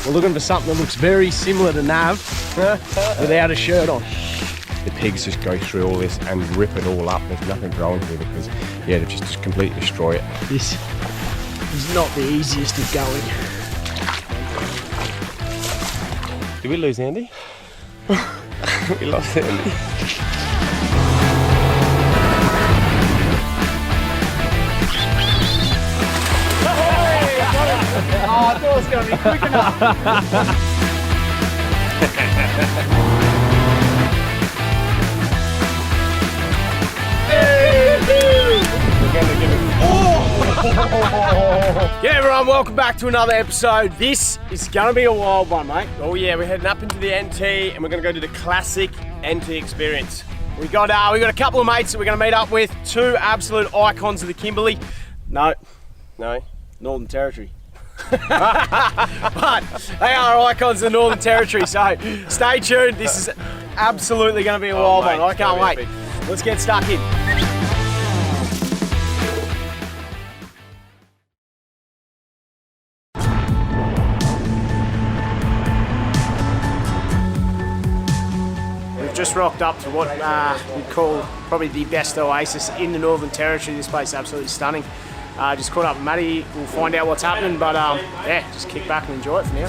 We're looking for something that looks very similar to Nav without a shirt on. The pigs just go through all this and rip it all up. There's nothing growing here because, yeah, they just completely destroy it. This is not the easiest of going. Did we lose Andy? We lost Andy. Oh, I thought it was going to be quick enough. Yeah, everyone, welcome back to another episode. This is going to be a wild one, mate. Oh yeah, we're heading up into the NT and we're going to go to the classic NT experience. We got a couple of mates that we're going to meet up with. Two absolute icons of the Kimberley. No, Northern Territory. But they are icons of the Northern Territory, so stay tuned. This is absolutely going to be a wild one. I can't wait. Epic. Let's get stuck in. We've just rocked up to what we'd call probably the best oasis in the Northern Territory. This place is absolutely stunning. Just caught up with Matty. We'll find out what's happening, but yeah, just kick back and enjoy it for now.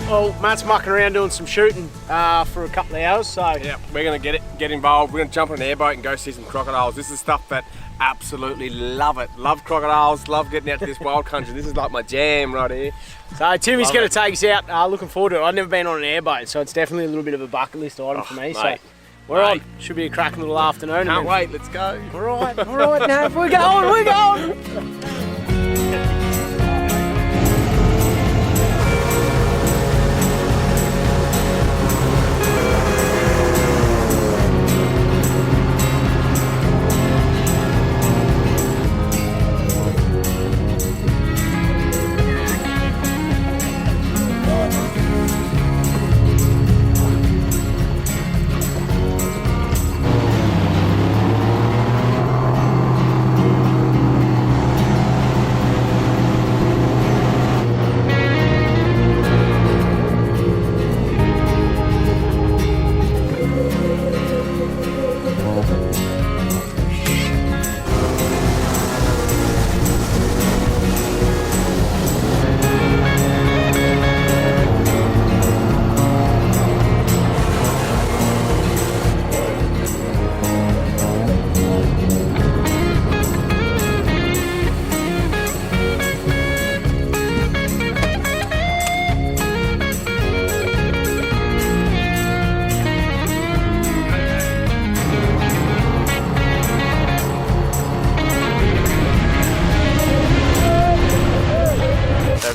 Well, Matt's mucking around doing some shooting for a couple of hours, so Yeah, we're going to get involved. We're going to jump on an airboat and go see some crocodiles. This is stuff that absolutely love it. Love crocodiles, love getting out to this wild country. This is like my jam right here. So Timmy's going to take us out. Looking forward to it. I've never been on an airboat, so it's definitely a little bit of a bucket list item for me. Mate, so we're on. Should be a cracking little afternoon. Can't wait, let's go. All right, Nav, we're going.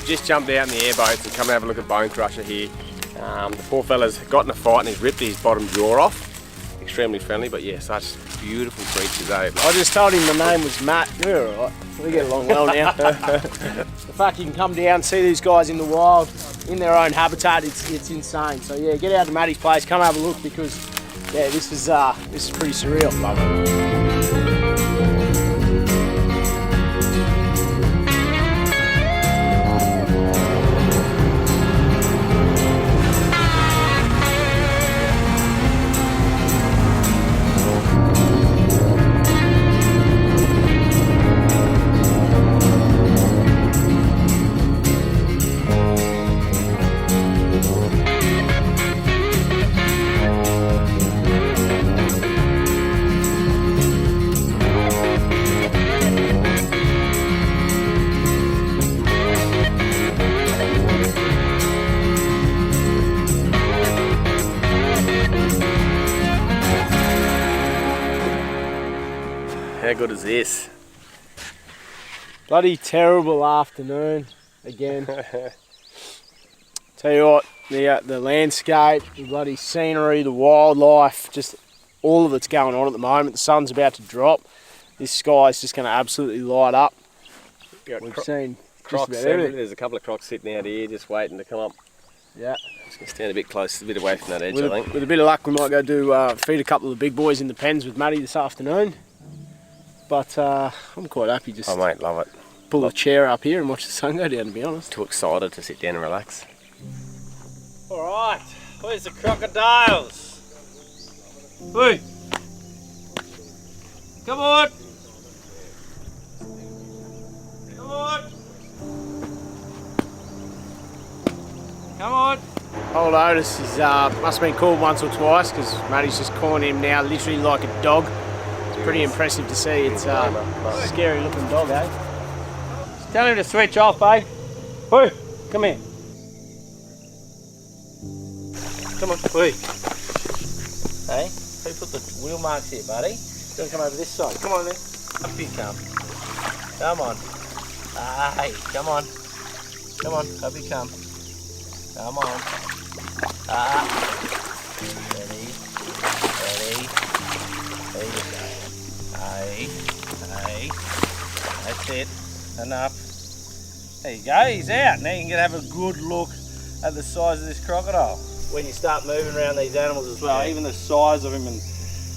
Just jumped out in the airboats and come and have a look at Bone Crusher here. The poor fella's got in a fight and he's ripped his bottom jaw off. Extremely friendly, but yeah, such beautiful creatures, eh? I just told him my name was Matt. We're all right. We get along well now. The fact you can come down and see these guys in the wild, in their own habitat, it's insane. So yeah, get out to Matty's place, come have a look because yeah, this is pretty surreal. Love it. How good is this? Bloody terrible afternoon again. Tell you what, the landscape, the bloody scenery, the wildlife, just all of it's going on at the moment. The sun's about to drop. This sky's just going to absolutely light up. We've seen Crocs. just about everything. There's a couple of Crocs sitting out here just waiting to come up. Yeah. Just gonna stand a bit close, a bit away from that edge, I think. With a bit of luck, we might go do feed a couple of the big boys in the pens with Matty this afternoon. But I'm quite happy just Oh mate, love it. pull a chair up here and watch the sun go down, to be honest. Too excited to sit down and relax. Alright, where's the crocodiles? Hey! Come on! Come on! Come on! Old Otis is, must have been called once or twice because Matty's just calling him now literally like a dog. It's pretty impressive to see. It's a scary looking dog, eh? Just tell him to switch off, babe. Hey, come here. Come on, hey. Hey, who put the wheel marks here, buddy? Gonna come over this side. Come on then. Up you come. Come on. Hey, come on. Come on, up you come. Come on. Ready. Ready. There you go. Hey. That's it. Enough. There you go, he's out. Now you can have a good look at the size of this crocodile. When you start moving around these animals as well, even the size of him and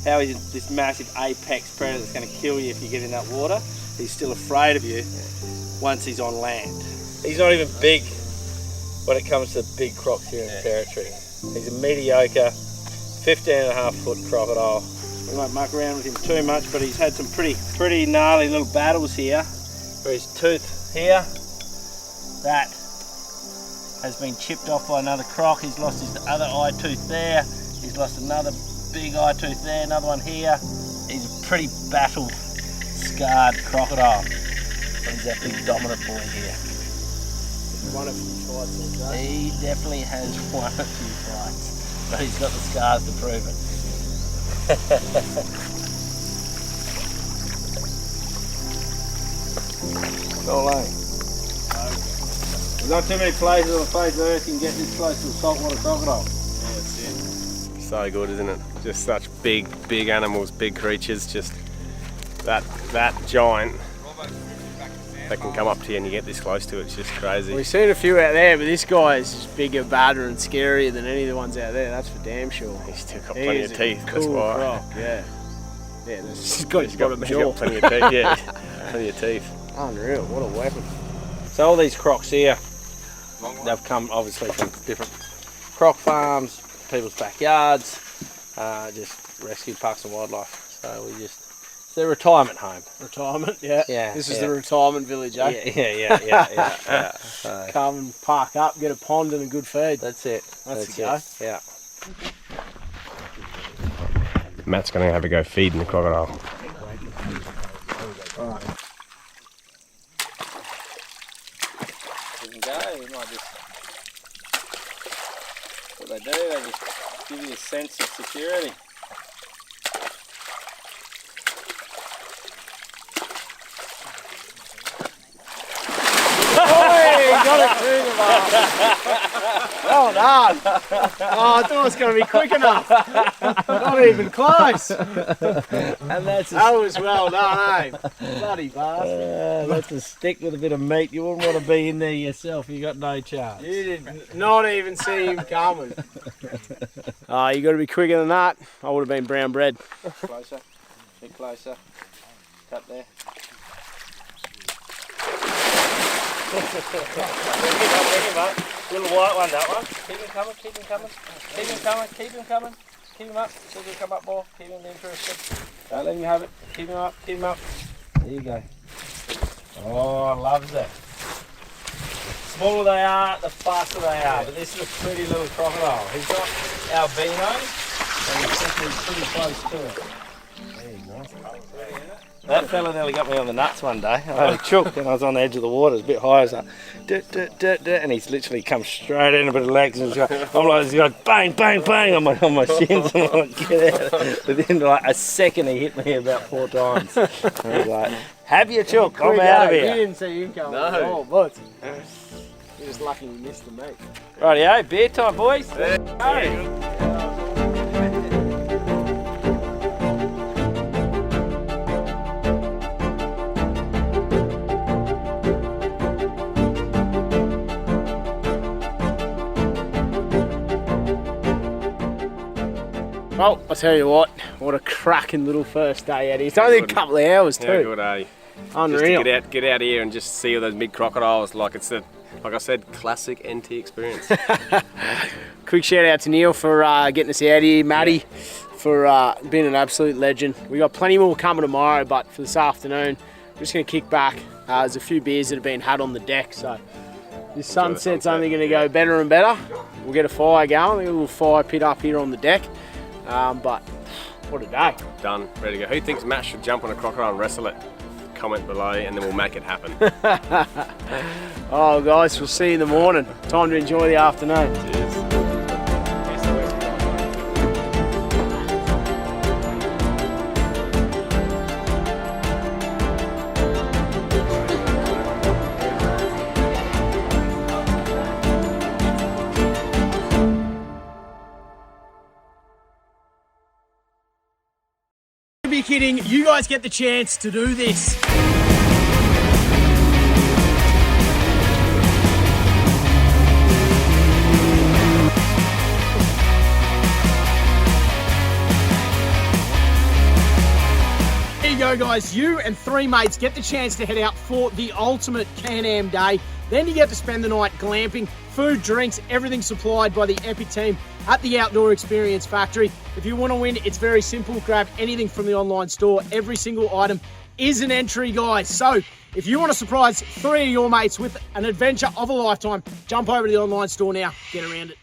how he's this massive apex predator that's going to kill you if you get in that water, he's still afraid of you once he's on land. He's not even big when it comes to big crocs here in the territory. He's a mediocre 15.5 foot crocodile. We won't muck around with him too much, but he's had some pretty gnarly little battles here. Where his tooth here, that has been chipped off by another croc. He's lost his other eye tooth there. He's lost another big eye tooth there, another one here. He's a pretty battle scarred crocodile. But he's that big dominant boy here. Won a few fights, eh? He definitely has won a few fights, but he's got the scars to prove it. Go alone. There's not too many places on the face of Earth you can get this close to a saltwater crocodile. Yeah, that's it. So good, isn't it? Just such big animals, big creatures, just that giant that can come up to you and you get this close to it. It's just crazy. We've seen a few out there, but this guy is just bigger, badder and scarier than any of the ones out there, that's for damn sure. He's still got plenty of teeth, Cool that's why. croc, yeah. Yeah, he's got He's got plenty of teeth, yeah. Plenty of teeth. Unreal, what a weapon. So all these crocs here, they've come obviously from different croc farms, people's backyards, just rescue parks and wildlife. So it's their retirement home. Retirement, yeah. Yeah. This is the retirement village, eh? Yeah. So, come and park up, get a pond and a good feed. that's it. That's the go. Yeah. Matt's going to have a go feeding the crocodile. Alright. You can go, you might just, what they do, they just give you a sense of security. Got it through the bar. Well done. Oh, I thought it was going to be quick enough. Not even close. And That was well done, eh? Bloody bastard. that's a stick with a bit of meat. You wouldn't want to be in there yourself. You got no chance. You did not even see him coming. You got to be quicker than that. I would have been brown bread. Closer, a bit closer. Cut there. Bring him up. Little white one, that one. Keep him coming, keep him coming. Keep him coming, keep him coming. Keep him up. See if he'll come up more. Keep him interested. Don't let him have it. Keep him up, keep him up. There you go. Oh, loves it. Smaller they are, the faster they are. But this is a pretty little crocodile. He's got albino, and he's definitely pretty close to it. There you go. That fella nearly got me on the nuts one day. I had a chook and I was on the edge of the water, it was a bit high. I was like, and he's literally come straight in a bit of legs. And I'm like, he's like, bang, bang, bang on my shins. And I'm like, get out. Within like a second, he hit me about 4 times. I was like, have your chook, I'm out of He here. didn't see you coming. No. Oh, but you're just lucky you missed the meat. Rightio, beer time, boys. Hurry. Well, I tell you what a cracking little first day out here. It's only a couple of hours too. Yeah, good, eh? Unreal. Just to get out here and just see all those big crocodiles. Like it's a, like I said, classic NT experience. Quick shout out to Neil for getting us out here, Matty for being an absolute legend. We got plenty more coming tomorrow, but for this afternoon, we're just going to kick back. There's a few beers that have been had on the deck, so this sunset's only going to go better and better. We'll get a fire going, a little fire pit up here on the deck, but what a day. Done, ready to go. Who thinks Matt should jump on a crocodile and wrestle it? Comment below and then we'll make it happen. Oh guys, we'll see you in the morning. Time to enjoy the afternoon. Cheers. Be kidding, you guys get the chance to do this. There you go guys, you and 3 mates get the chance to head out for the ultimate Can-Am day. Then you get to spend the night glamping, food, drinks, everything supplied by the Epic team at the Outdoor Experience Factory. If you want to win, it's very simple. Grab anything from the online store. Every single item is an entry, guys. So if you want to surprise 3 of your mates with an adventure of a lifetime, jump over to the online store now. Get around it.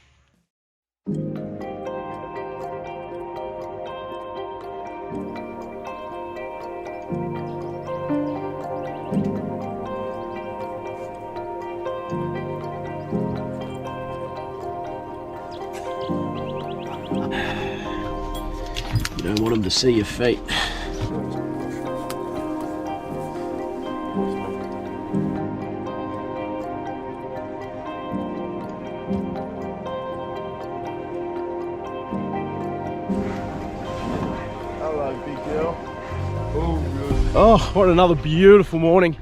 You don't want them to see your feet. Hello, big girl. Oh, what another beautiful morning.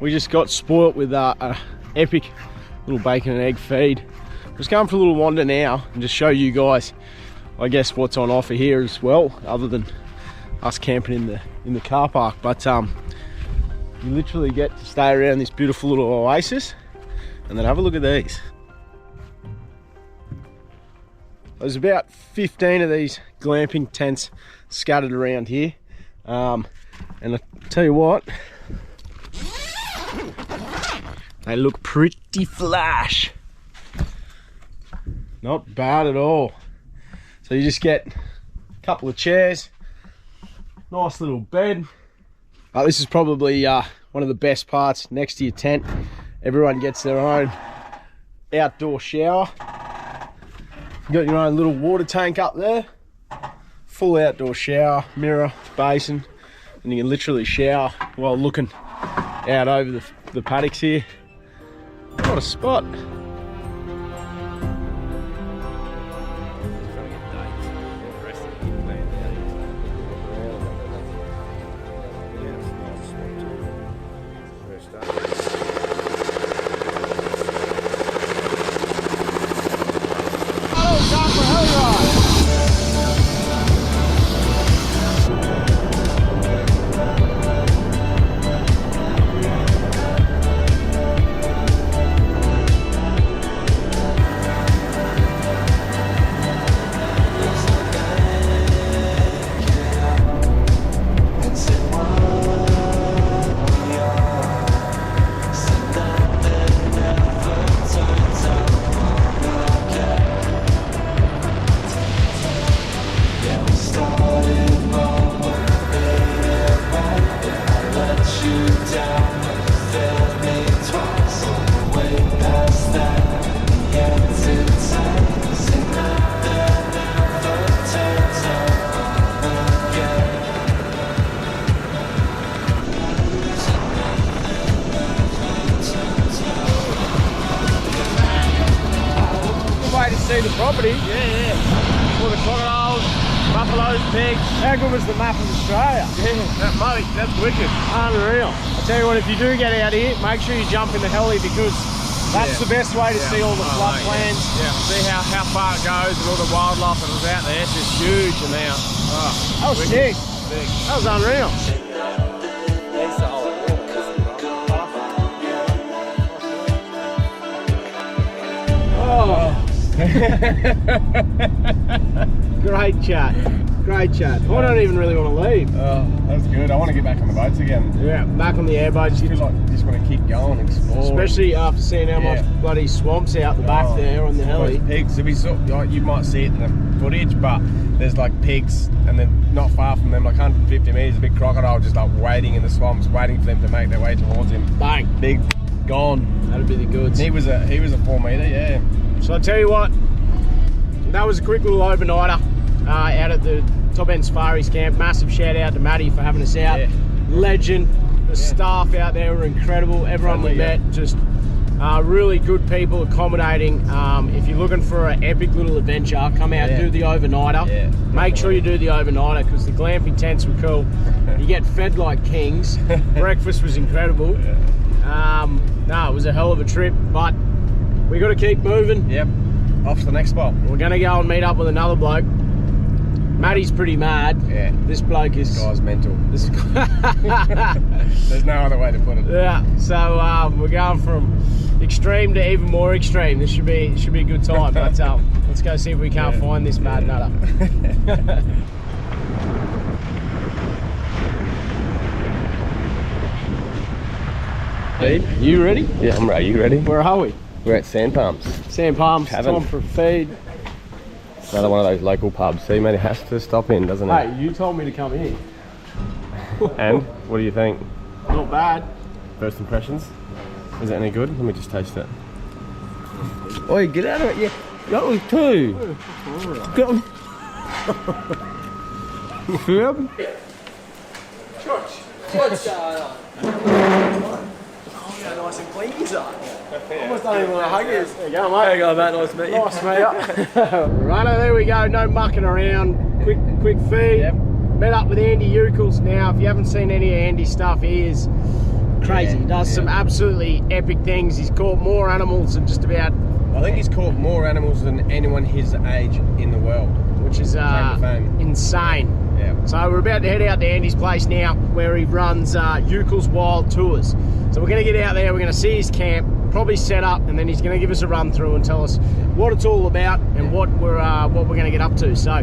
We just got spoilt with an epic little bacon and egg feed. Just going for a little wander now and just show you guys, I guess, what's on offer here as well, other than us camping in the car park. But you literally get to stay around this beautiful little oasis, and then have a look at these. There's about 15 of these glamping tents scattered around here, and I tell you what, they look pretty flash. Not bad at all. So you just get a couple of chairs, nice little bed. This is probably one of the best parts. Next to your tent, everyone gets their own outdoor shower. You got your own little water tank up there, full outdoor shower, mirror, basin, and you can literally shower while looking out over the paddocks here. What a spot. The property. Yeah. All the crocodiles, buffaloes, pigs. How good was the map of Australia? Yeah, mate, that's wicked. Unreal. I tell you what, if you do get out here, make sure you jump in the heli, because That's the best way to see all the floodplains. Yeah, see how far it goes and all the wildlife that was out there. It's just huge amount. Oh, That was sick. big. That was unreal. Oh. Great chat. Great chat. I don't even really want to leave. Oh, that's good. I want to get back on the boats again. Yeah, back on the airboats. I feel like you just want to keep going, explore. Especially after seeing how much bloody swamps out the back there on the heli. Pigs. If you might see it in the footage, but there's like pigs, and then not far from them, like 150 metres, a big crocodile just like waiting in the swamps, waiting for them to make their way towards him. Bang. Big, gone. That'd be the goods. He was a 4 metre, yeah. So I tell you what, that was a quick little overnighter out at the Top End Safaris camp. Massive shout out to Matty for having us out. Yeah. Legend. The staff out there were incredible. Everyone we met, just really good people, accommodating. If you're looking for an epic little adventure, come out, do the overnighter. Yeah, Make sure you do the overnighter because the glamping tents were cool. You get fed like kings. Breakfast was incredible. No, it was a hell of a trip, but we got to keep moving. Yep. Off to the next spot. We're going to go and meet up with another bloke. Matty's pretty mad. Yeah. This bloke is... This guy's mental. This There's no other way to put it. Yeah. So we're going from extreme to even more extreme. This should be a good time. But let's go see if we can't find this mad nutter. You ready? Yeah, I'm ready. You ready? Where are we? We're at Sand Palms. Sand Palms. Tavern. Time for a feed. Another one of those local pubs. See, man, it has to stop in, doesn't it? Hey, you told me to come in. And what do you think? Not bad. First impressions? Is it any good? Let me just taste it. Oi, get out of it! Yeah, that was two. Go. Phil? What's going on? Oh, yeah, nice and clean, is that? Almost don't even want to hug you. There you go, mate. There you go, mate. Nice to meet you. Nice, mate. Righto, there we go. No mucking around. Quick feed. Yep. Met up with Andy Ucles. Now, if you haven't seen any of Andy's stuff, he is crazy. He does some absolutely epic things. He's caught more animals than just about... I think he's caught more animals than anyone his age in the world. Which is insane. Yeah. So we're about to head out to Andy's place now, where he runs Ucles Wild Tours. So we're going to get out there, we're going to see his camp, probably set up, and then he's going to give us a run through and tell us what it's all about and what we're going to get up to. So,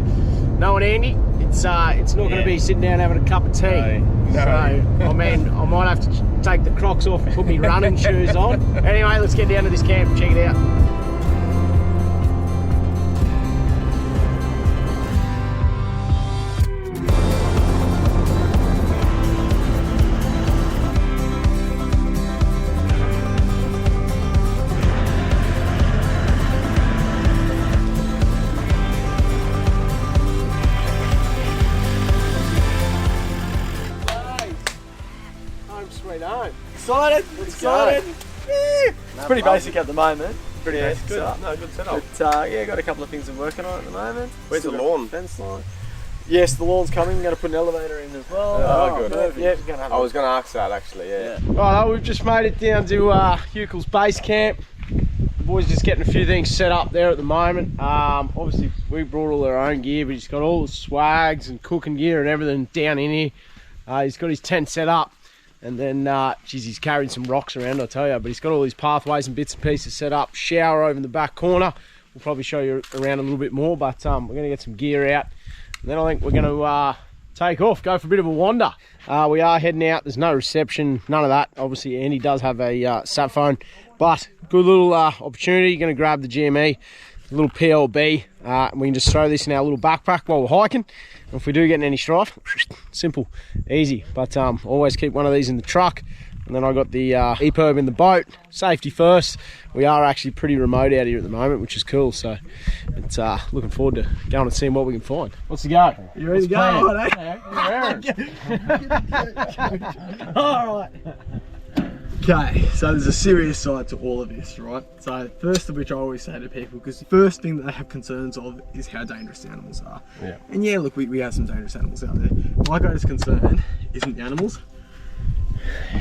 knowing Andy, it's not going to be sitting down having a cup of tea. No. So, I mean, I might have to take the Crocs off and put my running shoes on. Anyway, let's get down to this camp and check it out. Excited! Excited! It's pretty basic at the moment. Pretty basic good. setup. No, good setup. But yeah, got a couple of things I'm working on at the moment. Where's the lawn? Fence line. Yes, the lawn's coming. I'm going to put an elevator in as well. Oh, good. Perfect. Yeah, we're gonna have I was going to ask that actually, yeah. Right, we've just made it down to Ucles base camp. The boys just getting a few things set up there at the moment. Obviously, we brought all our own gear, but he's got all the swags and cooking gear and everything down in here. He's got his tent set up. And then, geez, he's carrying some rocks around, I'll tell you. But he's got all these pathways and bits and pieces set up. Shower over in the back corner. We'll probably show you around a little bit more. But we're going to get some gear out. And then I think we're going to take off, go for a bit of a wander. We are heading out. There's no reception, none of that. Obviously, Andy does have a sat phone. But good little opportunity. You're going to grab the GME, a little PLB. And we can just throw this in our little backpack while we're hiking. If we do get in any strife, simple, easy. But always keep one of these in the truck. And then I got the EPIRB in the boat. Safety first. We are actually pretty remote out here at the moment, which is cool. So it's looking forward to going and seeing what we can find. What's the go? You ready to go? All right. Okay, so there's a serious side to all of this, right? So first of which I always say to people, because the first thing that they have concerns of is how dangerous the animals are. Yeah. And yeah, look, we have some dangerous animals out there. My greatest concern isn't the animals,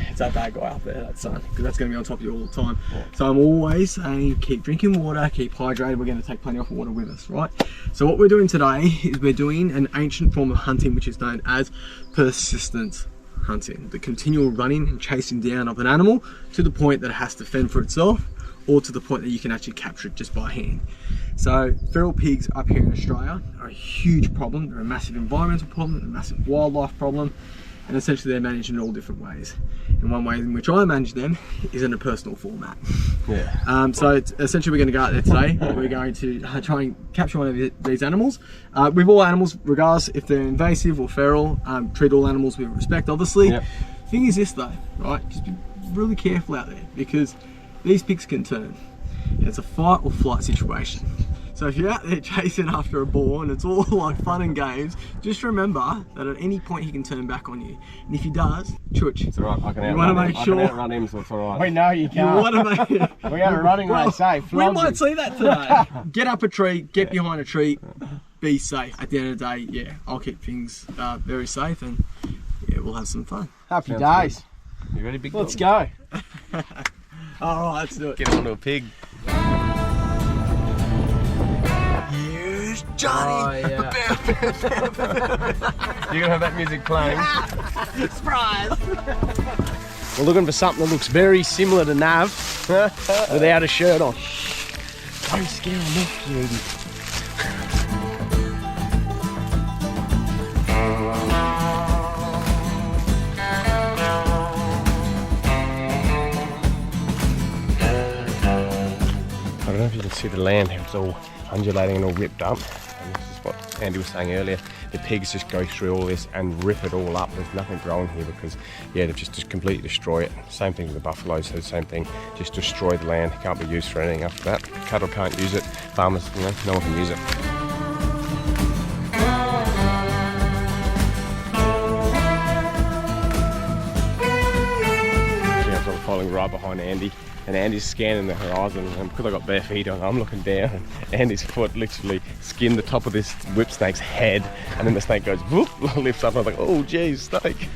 it's that bad guy up there, that sun, because that's going to be on top of you all the time. So I'm always saying keep drinking water, keep hydrated. We're going to take plenty of water with us, right? So what we're doing today is we're doing an ancient form of hunting which is known as persistence hunting, the continual running and chasing down of an animal to the point that it has to fend for itself, or to the point that you can actually capture it just by hand. So feral pigs up here in Australia are a huge problem. They're a massive environmental problem, a massive wildlife problem, and essentially they're managed in all different ways. And one way in which I manage them is in a personal format. Yeah. So essentially we're going to go out there today. We're going to try and capture one of these animals. With all animals, regardless if they're invasive or feral, treat all animals with respect, obviously. Yep. Thing is this though, right? Just be really careful out there, because these pigs can turn. And it's a fight or flight situation. So if you're out there chasing after a boar and it's all like fun and games, just remember that at any point he can turn back on you. And if he does, chooch. It's alright, I can You want to make sure. I can outrun him, so it's alright. We know you You can't. want to make We got a running race, eh? we might see that today. Get up a tree, get behind a tree, be safe. At the end of the day, yeah, I'll keep things very safe, and yeah, we'll have some fun. Happy Sounds days. You ready, big Let's dog? go. All right, let's do it. Get onto a pig. Here's Johnny. Oh, yeah. You're gonna have that music playing. Surprise. We're looking for something that looks very similar to Nav without a shirt on. Don't scare him off, you idiot. I don't know if you can see the land here, it's all undulating and all ripped up. And this is what Andy was saying earlier. The pigs just go through all this and rip it all up. There's nothing growing here because, yeah, they've just completely destroy it. Same thing with the buffaloes, the same thing. Just destroy the land. It can't be used for anything after that. Cattle can't use it. Farmers, you know, no one can use it. Yeah, so I'm following right behind Andy. And Andy's scanning the horizon, and because I got bare feet on, I'm looking down, and Andy's foot literally skinned the top of this whip snake's head, and then the snake goes whoop, lifts up, and I was like, oh geez, snake.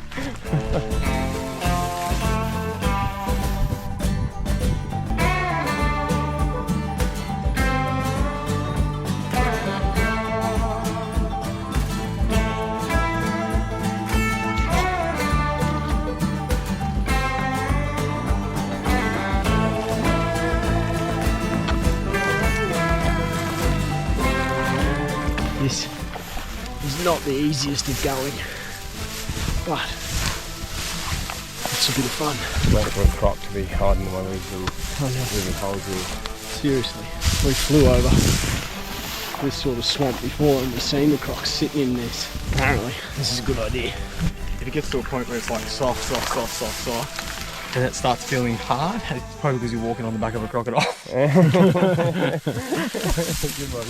This is not the easiest of going, but it's a bit of fun. Wait for a croc to be hiding in one of these little moving holes here. Seriously, we flew over this sort of swamp before and we've seen the crocs sitting in this. Apparently, this is a good idea. If it gets to a point where it's like soft, and it starts feeling hard, it's probably because you're walking on the back of a crocodile. Good one.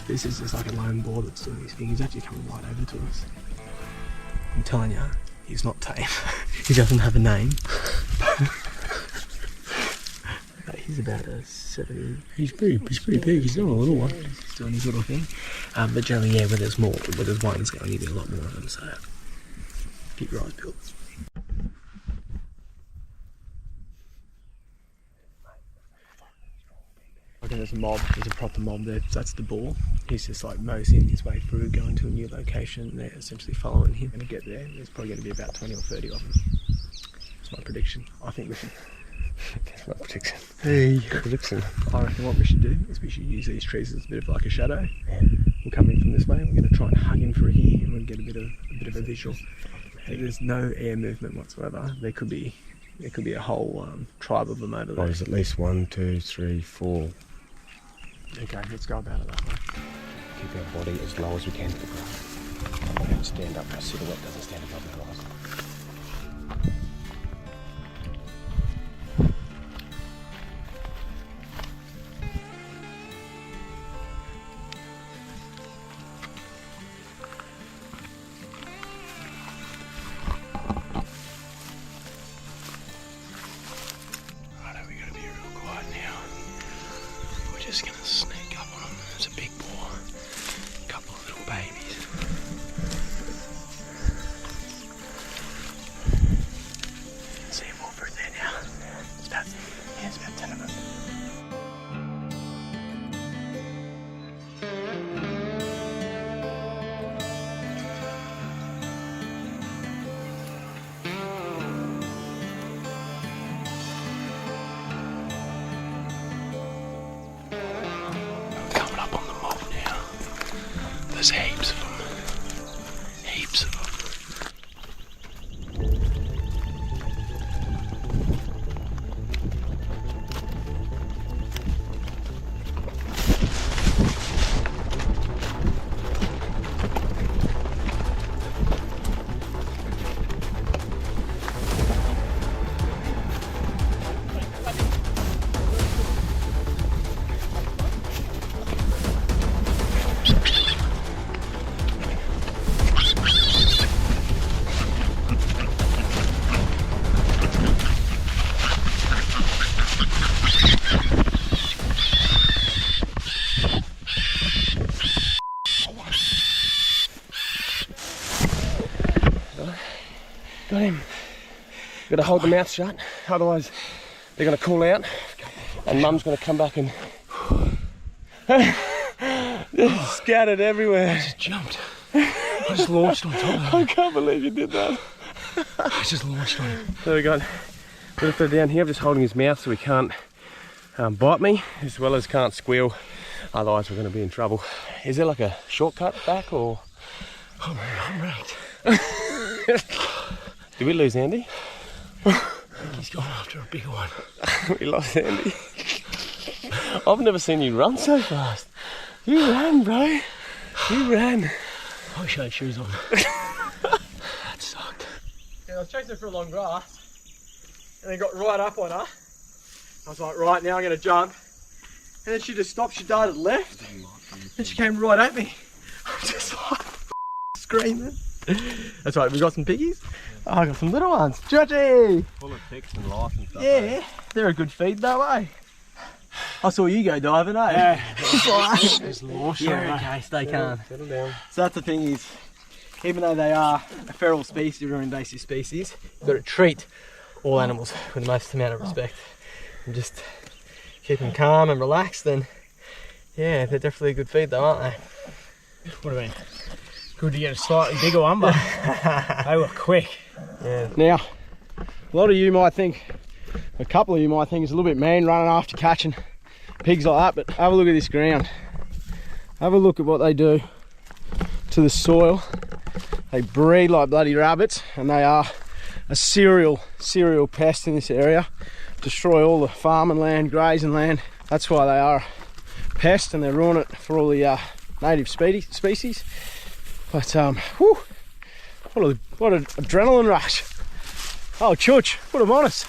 This is just like a lone boar that's doing his thing. He's actually coming right over to us. I'm telling you, he's not tame. He doesn't have a name. He's about a 7. He's pretty big. He's not a little one. He's doing his little thing. But generally, yeah, where there's one, there's going to be a lot more of them. So keep your eyes peeled. Okay, there's a mob, there's a proper mob there, that's the boar. He's just like moseying his way through, going to a new location. They're essentially following him. When we get there, there's probably going to be about 20 or 30 of them. That's my prediction. I think we should... That's my prediction. Hey. Prediction. I reckon what we should do is we should use these trees as a bit of like a shadow. We'll come in from this way, we're going to try and hug in for here, and we'll get a bit of a visual. There's no air movement whatsoever. There could be a whole tribe of them over there. There's at least 1, 2, 3, 4. Okay, let's go about it that way. Keep our body as low as we can to the ground. We don't stand up, our silhouette doesn't stand above the horizon. there's heaps of them. Heaps of them. Got him. Got to hold the mouth shut, otherwise they're going to cool out, and Mum's going to come back and they're scattered everywhere. I just jumped. I just launched on top of it. I can't believe you did that. I just launched on it. So we got a little further down here. I'm just holding his mouth so he can't bite me, as well as can't squeal. Otherwise we're going to be in trouble. Is there like a shortcut back, or? Oh man, I'm wrecked. Did we lose Andy? I think he's gone after a bigger one. We lost Andy. I've never seen you run so fast. You ran, bro. You ran. I wish I had shoes on. That sucked. Yeah, I was chasing her for a long grass, and then got right up on her. I was like, right, now I'm going to jump. And then she just stopped, she darted left, and she came right at me. I'm just like, screaming. That's right, we got some piggies. Oh, I got some little ones. Georgie! Full of ticks and lice and stuff. Yeah, they're a good feed though, eh? I saw you go diving, eh? Yeah. Just launched. Yeah, okay, stay calm. Settle down. So that's the thing is, even though they are a feral species or an invasive species, you've got to treat all animals with the most amount of respect. And just keep them calm and relaxed, and yeah, they're definitely a good feed though, aren't they? What do you mean? Good to get a slightly bigger one, but they were quick. Yeah. Now, a lot of you might think, a couple of you might think it's a little bit mean running after catching pigs like that, but have a look at this ground. Have a look at what they do to the soil. They breed like bloody rabbits, and they are a serial pest in this area. Destroy all the farming land, grazing land. That's why they are a pest, and they ruin it for all the native species. But whew, what an adrenaline rush. Oh, Chooch, put him on us.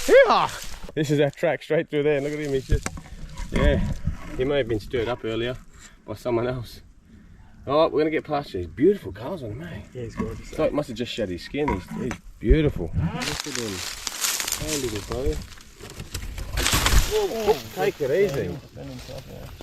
Yeah. This is our track straight through there. Look at him, he's just, yeah, he may have been stirred up earlier by someone else. Alright, we're going to get past these beautiful colours on him, eh? Yeah, he's gorgeous. It's like, must have just shed his skin. He's beautiful. Look at him. Hey, little buddy. Whoa, take it easy.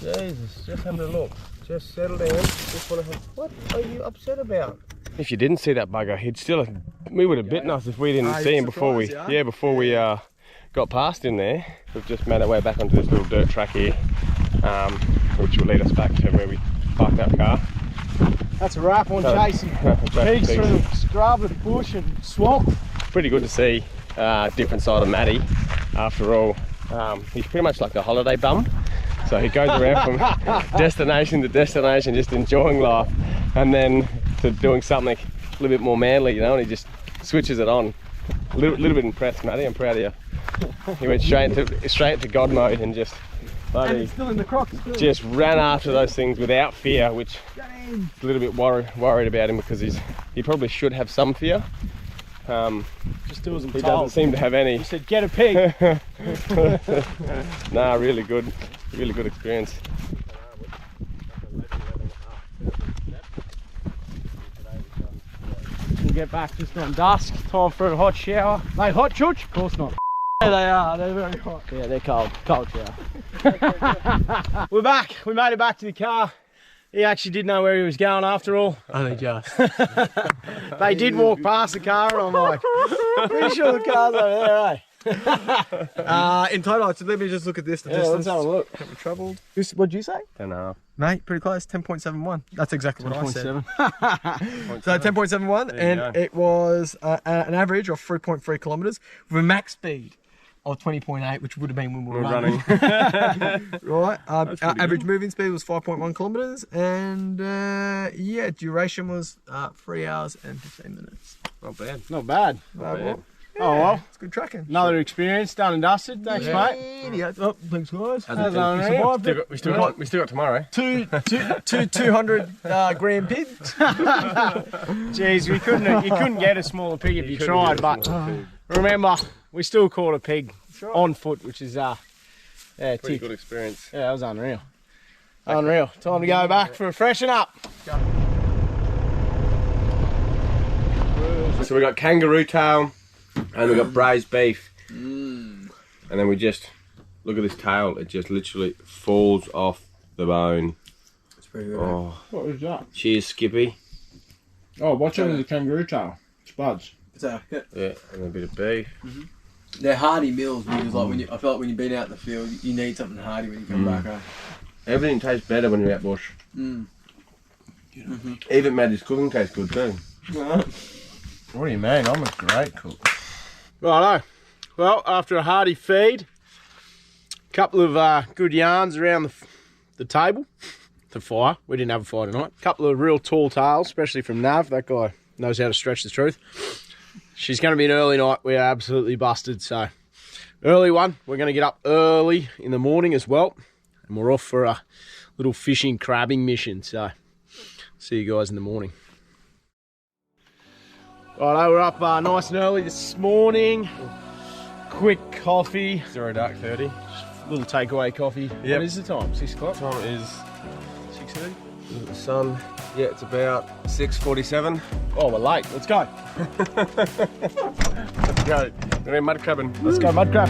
Jesus, just have a look. Just settle down. Just want to have, what are you upset about? If you didn't see that bugger, he'd still, we would have bitten us if we didn't see him before we, before we got past him there. We've just made our way back onto this little dirt track here, which will lead us back to where we parked our car. That's a wrap on chasing pigs through the scrub and bush and swamp. Pretty good to see different side of Matty. After all, he's pretty much like a holiday bum. So he goes around from destination to destination, just enjoying life, and then to doing something a little bit more manly, you know, and he just switches it on. A little bit impressed, Matty. I'm proud of you. He went straight into God mode and just And it's still in the Crocs too. just ran after those things without fear, which is a little bit worried about him, because he probably should have some fear. Just do as I'm He told. doesn't seem to have any. He said, get a pig. Nah, really good experience. We'll get back just on dusk. Time for a hot shower. Mate, hot, Chooch? Of course not. Yeah, they are. They're very hot. Yeah, they're cold. Cold shower. We're back. We made it back to the car. He actually did know where he was going after all. Only just. They did walk past the car, and I'm like, pretty sure the car's over there, eh? In total, so let me just look at this. The distance. Let's have a look. Can't be troubled. What'd you say? 10.5. Mate, pretty close. 10.71. That's exactly what I said. 10.7. So 10.71, There you and go. it was an average of 3.3 kilometres with a max speed of 20.8, which would have been when we were running. Right. Our average moving speed was 5.1 kilometres, and yeah, duration was 3 hours and 15 minutes. Not bad. Not bad. Not bad. Oh well, It's good tracking. another experience done and dusted. Thanks, mate. Yeah. Oh, thanks guys. That's unreal. We still got tomorrow. Two 200 gram pigs. Jeez, you couldn't get a smaller pig if you tried, but remember, we still caught a pig on foot, which is Pretty good experience. Yeah, that was unreal. Unreal. Time to go back for a freshen up. So we got kangaroo tail and we got braised beef. And then we just look at this tail, it just literally falls off the bone. It's pretty good. Oh, What was that? cheers, Skippy. Oh, watch out the kangaroo tail. Spuds. So, yeah. Yeah, and a bit of beef. They're hearty meals because like I feel like when you've been out in the field, you need something hearty when you come back home. Everything tastes better when you're out bush. Even Maddie's cooking tastes good too. What do you mean? I'm a great cook. Righto. Well, after a hearty feed, a couple of good yarns around the table, the fire. We didn't have a fire tonight. A couple of real tall tales, especially from Nav. That guy knows how to stretch the truth. She's going to be an early night. We are absolutely busted. So, early one. We're going to get up early in the morning as well. And we're off for a little fishing, crabbing mission. So, see you guys in the morning. Righto, we're up nice and early this morning. Quick coffee. 0 dark 30. Little takeaway coffee. Yep. What is the time? 6 o'clock? Time is 6:30? look at the sun. Yeah, it's about 6:47. Oh, we're late. Let's go. Let's go. We're in mud crabbing. Let's go mud crab.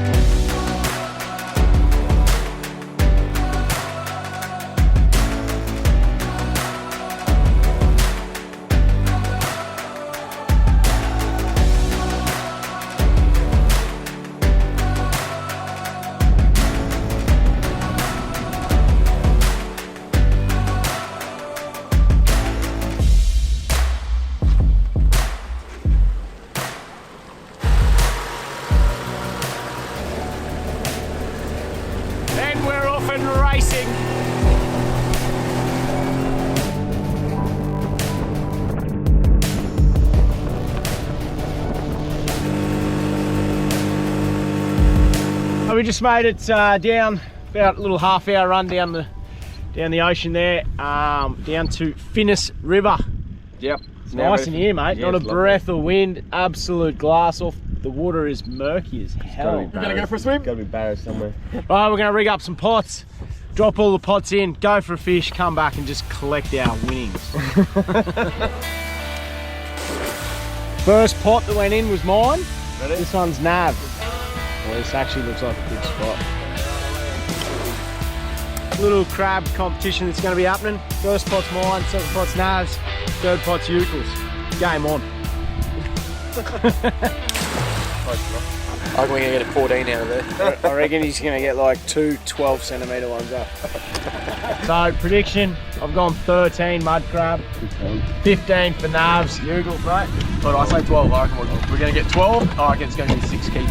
We just made it down, about a little half-hour run down the ocean there, down to Finnis River. Yep. It's nice in here, mate. Yeah, Not a breath of wind, absolute glass off. The water is murky as hell. We're gonna go for a swim. Gotta be barrows somewhere. Right, we're gonna rig up some pots, drop all the pots in, go for a fish, come back and just collect our winnings. First pot that went in was mine. Ready? This one's Nav. Well, this actually looks like a good spot. Little crab competition that's going to be happening. First pot's mine, second pot's Nav's, third pot's Ucles. Game on. I reckon we're going to get a 14 out of there. I reckon he's going to get like 2 12-centimetre ones up. So, prediction, I've gone 13 mud crab, 15 for Nav's Ucles, mate. But I say 12, I reckon we're going to get 12. I reckon it's going to be 6 keepers.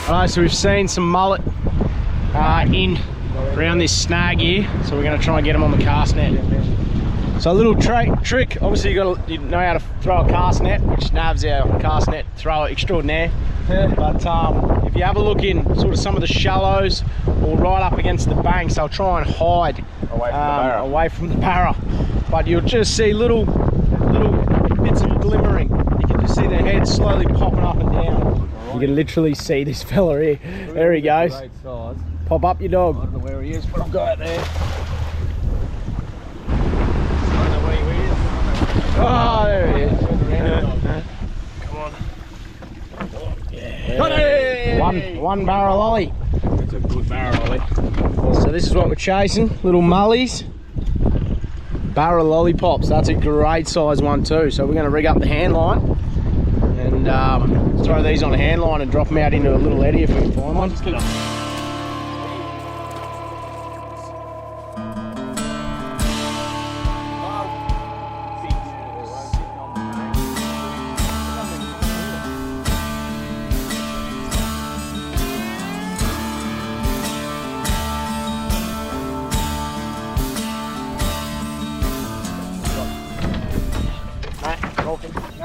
Alright, so we've seen some mullet in around this snag here, so we're going to try and get them on the cast net. So a little trick, obviously you know how to throw a cast net, which Nav's our cast net thrower extraordinaire. But if you have a look in sort of some of the shallows or right up against the banks, they'll try and hide away from the barra. But you'll just see little bits of glimmering. You can just see their heads slowly popping up and down. You can literally see this fella here. There he goes. Great size. Pop up your dog. I don't know where he is, but I've got it there. Oh, there he is. Come on. Yeah. One barrel ollie. That's a good barrel, Ollie. So this is what we're chasing. Little mullies. Barrel lollipops. That's a great size one too. So we're going to rig up the hand line and throw these on a hand line and drop them out into a little eddy if we can find one.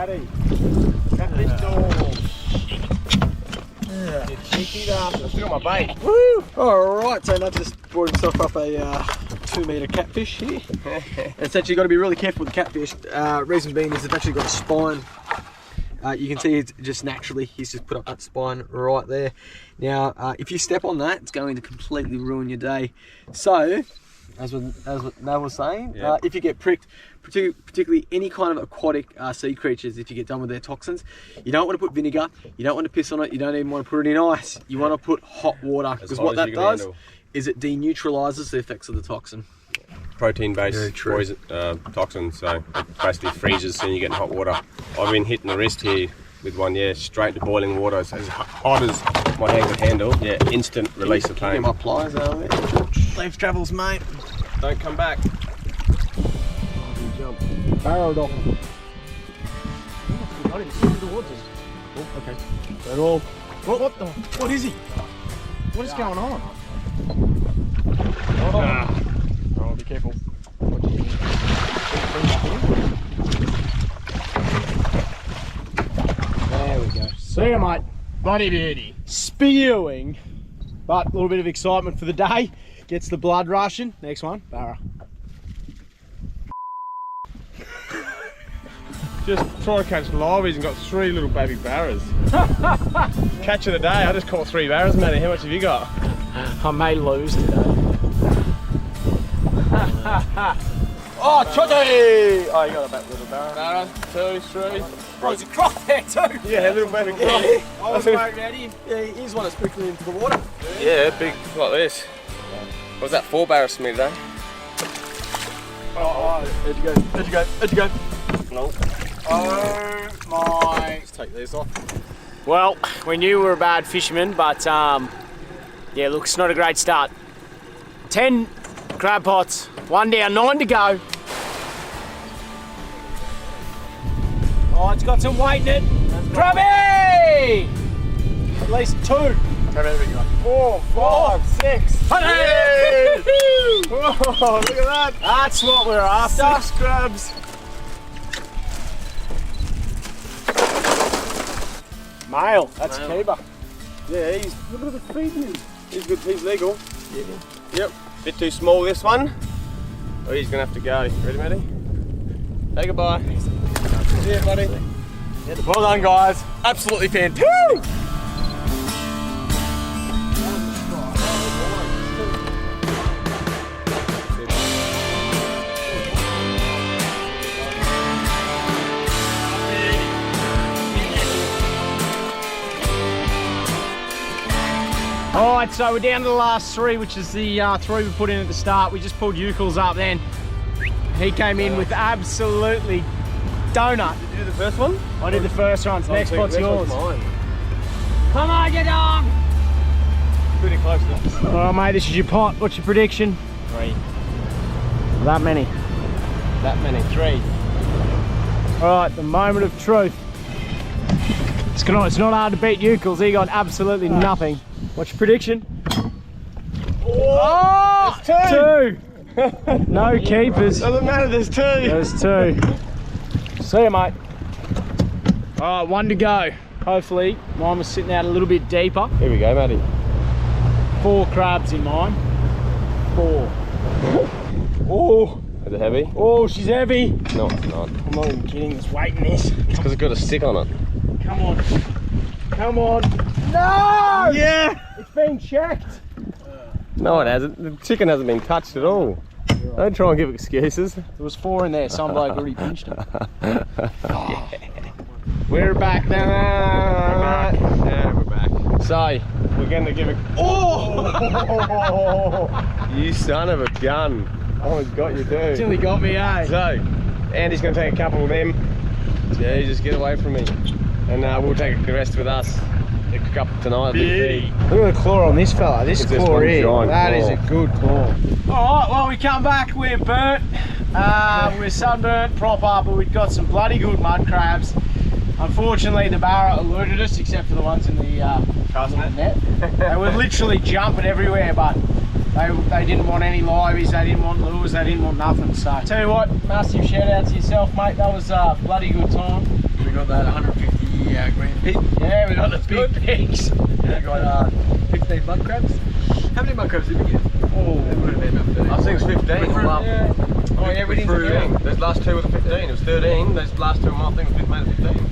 Matty. Catfish dog. You cheeky bastard. Still on my bait. Woo! Alright, so Nav just brought himself up a 2 metre catfish here. And it's actually got to be really careful with the catfish. Reason being is it's actually got a spine. You can see it's just naturally, he's just put up that spine right there. Now, if you step on that, it's going to completely ruin your day. So, as what Nav was saying, if you get pricked, particularly any kind of aquatic sea creatures, if you get done with their toxins, you don't want to put vinegar, you don't want to piss on it, you don't even want to put it in ice. You want to put hot water, because what that does is it deneutralises the effects of the toxin. Protein-based poison, toxin, so it basically freezes and you get in hot water. I've been hitting the wrist here with one, straight to boiling water. It's as hot as my hand could handle. Yeah, instant release of pain. Get my pliers out of it. Safe travels, mate. Don't come back. Jump. Barreled off him. Got him, swim towards us. Oh, okay. They're all. What is he? What is going on? Oh, be careful. There we go. See ya, mate. Bloody beauty. Spewing, but a little bit of excitement for the day. Gets the blood rushing. Next one, Barra. Just trying to catch liveys and got 3 little baby barras. Catch of the day, I just caught 3 barras, Matty. How much have you got? I may lose today. Oh, Trotty! Oh, you got a back little barra. Barra, 2, 3. Oh, there's a croc there too. Yeah, a little baby croc. I was worried about him. Yeah, he's one that's quickly into the water. Yeah, big like this. What was that, 4 barras for me today? Oh, where'd you go? Where'd you go? Where'd you go? No. Oh my. Let's take these off. Well, we knew we were a bad fisherman, but yeah, look, it's not a great start. 10 crab pots, 1 down, 9 to go. Oh, it's got some weight in it. Crabby! At least 2. How many have you got? 4, 5, 6. Hey! Whoa, look at that. That's what we're after. 6 crabs. Male, that's Male. a keeper. Yeah, he's, look at the feeding. He's good, he's legal. Yeah. Yep, bit too small this one. Oh, he's gonna have to go. Ready, Matty? Say goodbye. See ya, buddy. Well done, guys. Absolutely fantastic. Woo! Alright, so we're down to the last 3, which is the 3 we put in at the start. We just pulled Ucles up then. He came in with absolutely donut. Did you do the first one? I did the first one, so next spot's yours. Mine. Come on, get on! Pretty close to this. Alright mate, this is your pot. What's your prediction? 3. That many. That many, 3. Alright, the moment of truth. It's not hard to beat Ucles. He got absolutely nothing. What's your prediction? Oh! There's 2! No keepers. Doesn't matter, there's 2. There's 2. See ya, mate. Alright, 1 to go. Hopefully, mine was sitting out a little bit deeper. Here we go, Matty. 4 crabs in mine. 4. Oh! Is it heavy? Oh, she's heavy. No, it's not. I'm not even kidding, there's weight in this. It's because it's got a stick on it. Come on. Come on. No! Yeah! It's been checked. No, it hasn't. The chicken hasn't been touched at all. Right. Don't try and give excuses. There was 4 in there. Some bloke already pinched it. Oh. We're back now. Yeah, we're back. So, we're going to give it. Oh! You son of a gun. Oh, he's got you, dude. Tilly got me, eh? So, Andy's going to take a couple of them. Yeah, just get away from me. And we'll take the rest with us. A couple tonight. Big feed. Look at the claw on this fella. This claw here. That is a good claw. Alright, well, we come back. We're burnt. We're sunburnt proper, but we've got some bloody good mud crabs. Unfortunately, the barra eluded us, except for the ones in the net. They were literally jumping everywhere, but they didn't want any liveys, they didn't want lures, they didn't want nothing. So, tell you what, massive shout out to yourself, mate. That was a bloody good time. got that 150 green pig. Yeah, we got the big pigs. We got 15 mud crabs. How many mud crabs did we get? Oh, it would have been about 30. I think it's 15. Yeah. Oh yeah, we didn't get Those last two were the 15. It was 13. Those last two, I think, was made 15.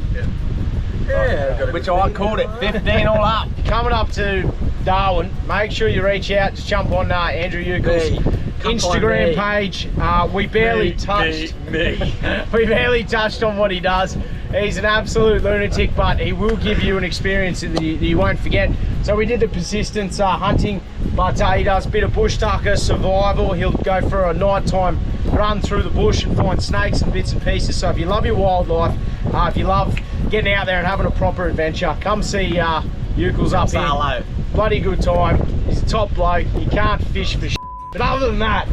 Yeah. Which I called it 15 all up. Coming up to Darwin, make sure you reach out. Just jump on Andrew Ucles' Instagram page. We barely touched. We barely touched on what he does. He's an absolute lunatic, but he will give you an experience that you won't forget. So we did the persistence hunting, but he does a bit of bush tucker, survival. He'll go for a nighttime run through the bush and find snakes and bits and pieces. So if you love your wildlife, if you love getting out there and having a proper adventure, come see Ucles up here. Bloody good time. He's a top bloke. You can't fish for shit. But other than that,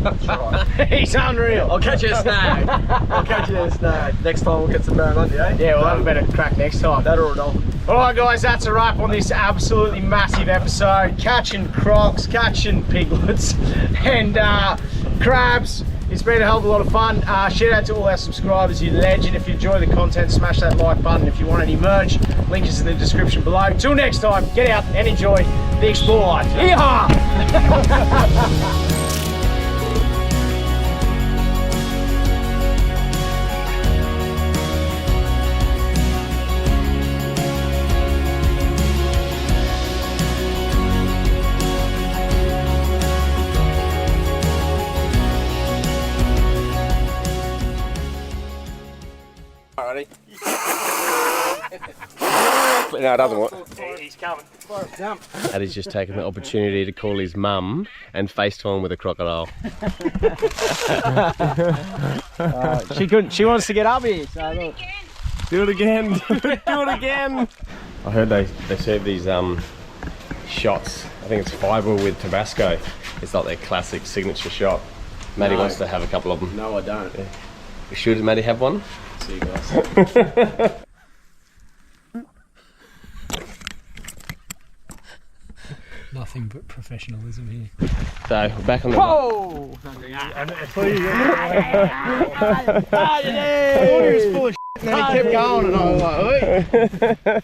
he's unreal. I'll catch you a snag. I'll catch you a snag. Next time we'll get some barramundi, eh? Yeah, we'll have a better crack next time. That or a dolphin. Alright guys, that's a wrap on this absolutely massive episode. Catching crocs, catching piglets, and crabs. It's been a hell of a lot of fun. Shout out to all our subscribers, you legend. If you enjoy the content, smash that like button. If you want any merch, link is in the description below. Till next time, get out and enjoy the Explore life. Yeehaw! Ready? No, it doesn't work. He's coming. Addy's just taken the opportunity to call his mum and FaceTime with a crocodile. She wants to get up here, so look. Do it again. Do it again. I heard they serve these shots. I think it's fibre with Tabasco. It's like their classic signature shot. Maddie wants to have a couple of them. No, I don't. Yeah. Should Maddie have one? See you guys. Nothing but professionalism here. So we're back on the. Whoa! I thought he was full of shit, and then he kept going, and I was like, oi.